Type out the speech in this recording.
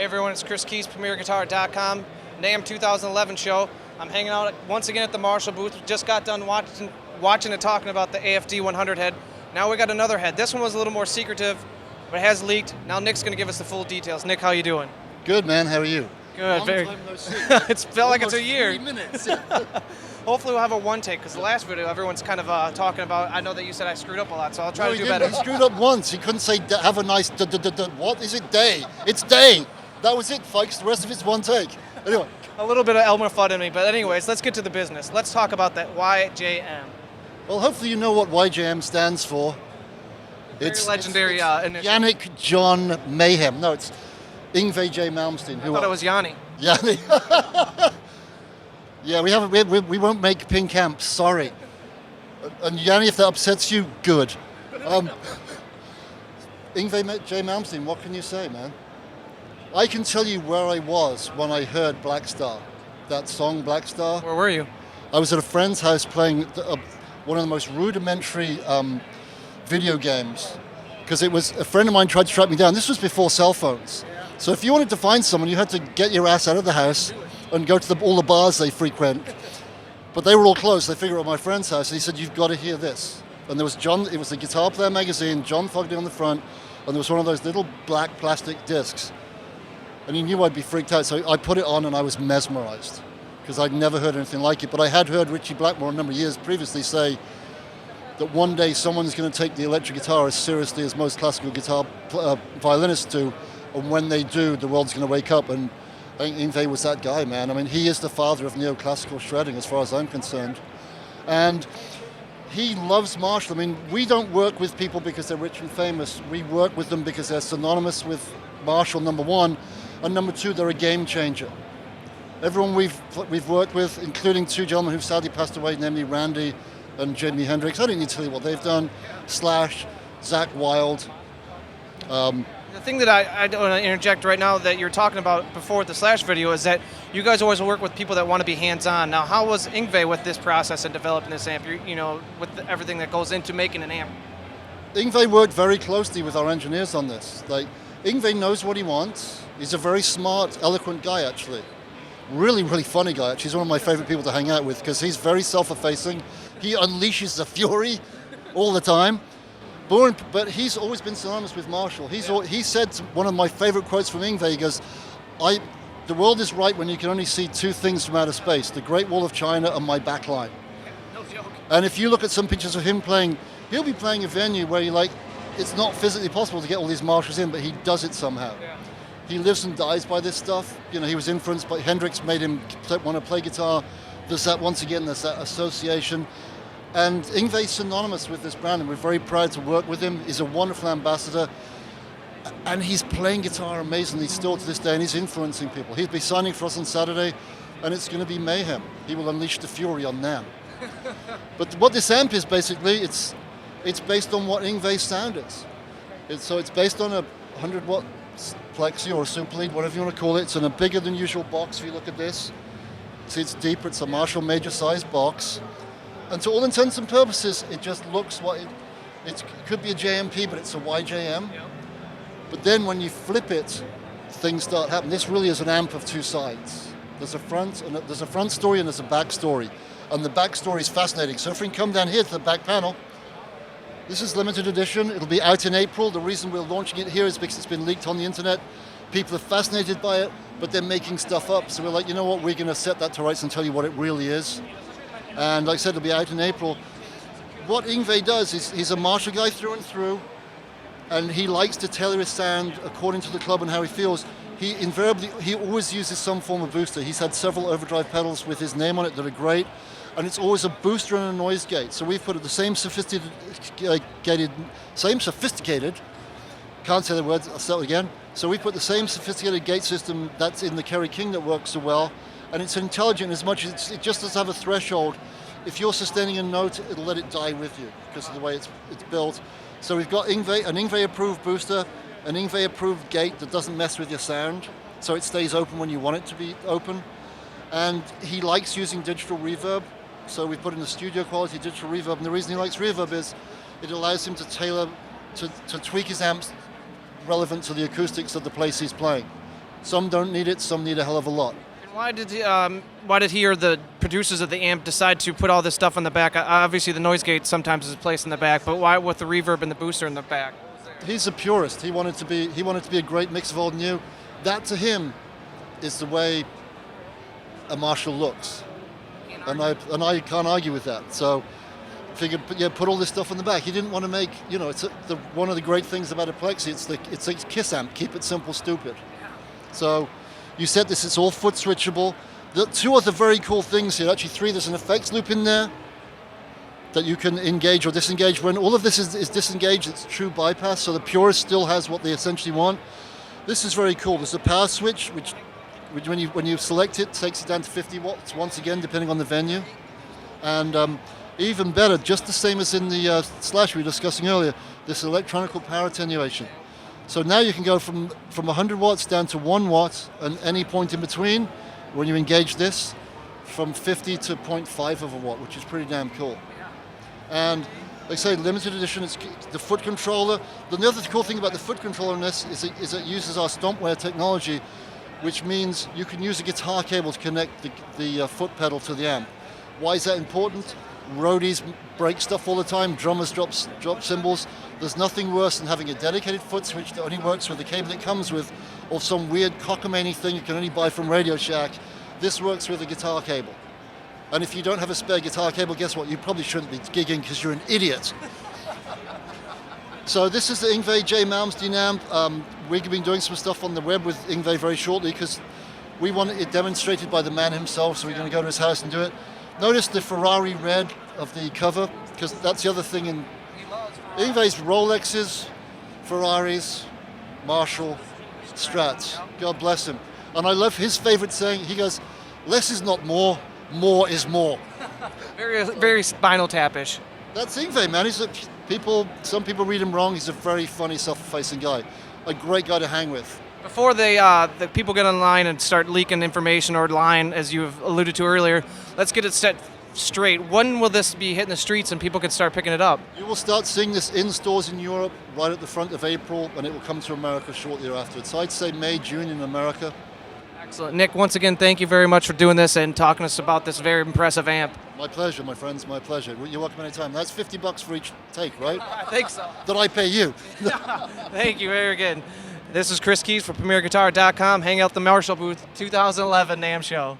Hey everyone, it's Chris Keys, PremierGuitar.com, NAMM 2011 show. I'm hanging out once again at the Marshall booth. Just got done watching and talking about the AFD 100 head. Now we got another head. This one was a little more secretive, but it has leaked. Now Nick's going to give us the full details. Nick, how you doing? Good, man. How are you? Good. Long very. time no see. It's felt like it's a year. 3 minutes. Hopefully we'll have a one take, because the last video everyone's kind of talking about. I know that you said I screwed up a lot, so I'll try to do better. He screwed up once. He couldn't say have a nice what is it day? It's day. That was it, folks. The rest of it's one take. Anyway. A little bit of Elmer Fudd in me, but anyways, let's get to the business. Let's talk about that YJM. Well, hopefully you know what YJM stands for. It's legendary initial. Yannick John Mayhem. No, it's Yngwie J Malmsteen. I thought it was Yanni. Yanni. Yeah, we won't make pink amps. Sorry. And Yanni, if that upsets you, good. Yngwie J Malmsteen. What can you say, man? I can tell you where I was when I heard Black Star, that song Black Star. Where were you? I was at a friend's house playing one of the most rudimentary video games, because it was a friend of mine tried to track me down. This was before cell phones. So if you wanted to find someone, you had to get your ass out of the house and go to all the bars they frequent. But they were all closed. They figured out my friend's house, and he said, "You've got to hear this." And there was it was a Guitar Player magazine, John Fogerty on the front, and there was one of those little black plastic discs. And he knew I'd be freaked out, so I put it on and I was mesmerized, because I'd never heard anything like it. But I had heard Richie Blackmore a number of years previously say that one day someone's going to take the electric guitar as seriously as most classical guitar violinists do, and when they do, the world's going to wake up. And I think Yngwie was that guy, man. I mean, he is the father of neoclassical shredding, as far as I'm concerned. And he loves Marshall. I mean, we don't work with people because they're rich and famous. We work with them because they're synonymous with Marshall, number one. And number two, they're a game changer. Everyone we've worked with, including two gentlemen who've sadly passed away, namely Randy and Jimi Hendrix. I don't need to tell you what they've done. Slash, Zakk Wylde. The thing that I don't want to interject right now that you're talking about before with the Slash video is that you guys always work with people that want to be hands-on. Now, how was Yngwie with this process and developing this amp? You know, with everything that goes into making an amp. Yngwie worked very closely with our engineers on this. Like, Yngwie knows what he wants. He's a very smart, eloquent guy, actually. Really, really funny guy. Actually, he's one of my favorite people to hang out with, because he's very self-effacing. He unleashes the fury all the time. But he's always been synonymous with Marshall. He said one of my favorite quotes from Yngwie. He goes, "The world is right when you can only see two things from outer space: the Great Wall of China and my backline." No joke. And if you look at some pictures of him playing, he'll be playing a venue where it's not physically possible to get all these Marshalls in, but he does it somehow. Yeah. He lives and dies by this stuff. You know, he was influenced by Hendrix, made him want to play guitar. There's that association. And Yngwie's synonymous with this brand, and we're very proud to work with him. He's a wonderful ambassador, and he's playing guitar amazingly still to this day, and he's influencing people. He'll be signing for us on Saturday, and it's going to be mayhem. He will unleash the fury on NAMM. But what this amp is basically, it's based on what Yngwie's sound is. So it's based on a 100-watt plexi or a super lead, whatever you want to call it. It's in a bigger than usual box. If you look at this, see, it's deeper. It's a Marshall major size box. And to all intents and purposes, it just looks what it could be a JMP, but it's a YJM. Yep. But then when you flip it, things start happening. This really is an amp of two sides. There's a front story and there's a back story. And the back story is fascinating. So if we can come down here to the back panel, this is limited edition. It'll be out in April. The reason we're launching it here is because it's been leaked on the internet. People are fascinated by it, but they're making stuff up. So we're like, you know what, we're going to set that to rights and tell you what it really is. And like I said, it'll be out in April. What Yngwie does is he's a Marshall guy through and through, and he likes to tailor his sound according to the club and how he feels. He always uses some form of booster. He's had several overdrive pedals with his name on it that are great, and it's always a booster and a noise gate. So we've put the same sophisticated, can't say the words, I'll start again. So we put the same sophisticated gate system that's in the Kerry King that works so well. And it's intelligent as much as it just does have a threshold. If you're sustaining a note, it'll let it die with you because of the way it's built. So we've got an Yngwie-approved booster, an Yngwie-approved gate that doesn't mess with your sound, so it stays open when you want it to be open. And he likes using digital reverb, so we put in the studio quality digital reverb. And the reason he likes reverb is it allows him to tailor, to tweak his amps relevant to the acoustics of the place he's playing. Some don't need it, some need a hell of a lot. And why did he or the producers of the amp decide to put all this stuff on the back? Obviously, the noise gate sometimes is placed in the back, but why with the reverb and the booster in the back? He's a purist. He wanted to be a great mix of old and new. That to him is the way a Marshall looks, and I can't argue with that. So, figured, put all this stuff on the back. He didn't want to make, it's one of the great things about a Plexi. It's a Kiss amp. Keep it simple, stupid. So, you said this. It's all foot switchable. The two other very cool things here. Actually, three. There's an effects loop in there that you can engage or disengage. When all of this is disengaged, it's true bypass. So the purist still has what they essentially want. This is very cool. There's a power switch, which when you select it, takes it down to 50 watts once again, depending on the venue. And even better, just the same as in the Slash we were discussing earlier, this electronical power attenuation. So now you can go from 100 watts down to 1 watt, and any point in between, when you engage this, from 50 to 0.5 of a watt, which is pretty damn cool. And like I say, limited edition, it's the foot controller. The other cool thing about the foot controller in this is it uses our Stompware technology, which means you can use a guitar cable to connect the foot pedal to the amp. Why is that important? Roadies break stuff all the time, drummers drop cymbals. There's nothing worse than having a dedicated foot switch that only works with the cable it comes with, or some weird cockamamie thing you can only buy from Radio Shack. This works with a guitar cable. And if you don't have a spare guitar cable, guess what? You probably shouldn't be gigging because you're an idiot. So this is the Yngwie J Malmsteen amp. We've been doing some stuff on the web with Yngwie very shortly because we want it demonstrated by the man himself, so we're going to go to his house and do it. Notice the Ferrari red of the cover, because that's the other thing in Yngwie's Rolexes, Ferraris, Marshall, Strats. God bless him. And I love his favorite saying. He goes, "Less is not more, more is more." Very Spinal Tap-ish. That's Yngwie, man. Some people read him wrong. He's a very funny, self-effacing guy. A great guy to hang with. Before the people get online and start leaking information or lying, as you've alluded to earlier, let's get it set straight. When will this be hitting the streets and people can start picking it up? You will start seeing this in stores in Europe right at the front of April, and it will come to America shortly thereafter. So I'd say May, June in America. Excellent. Nick, once again, thank you very much for doing this and talking to us about this very impressive amp. My pleasure, my friends, my pleasure. You're welcome anytime. That's $50 for each take, right? I think so. Did I pay you? Thank you very good. This is Chris Keys for PremierGuitar.com. Hang out the Marshall booth, 2011 NAMM show.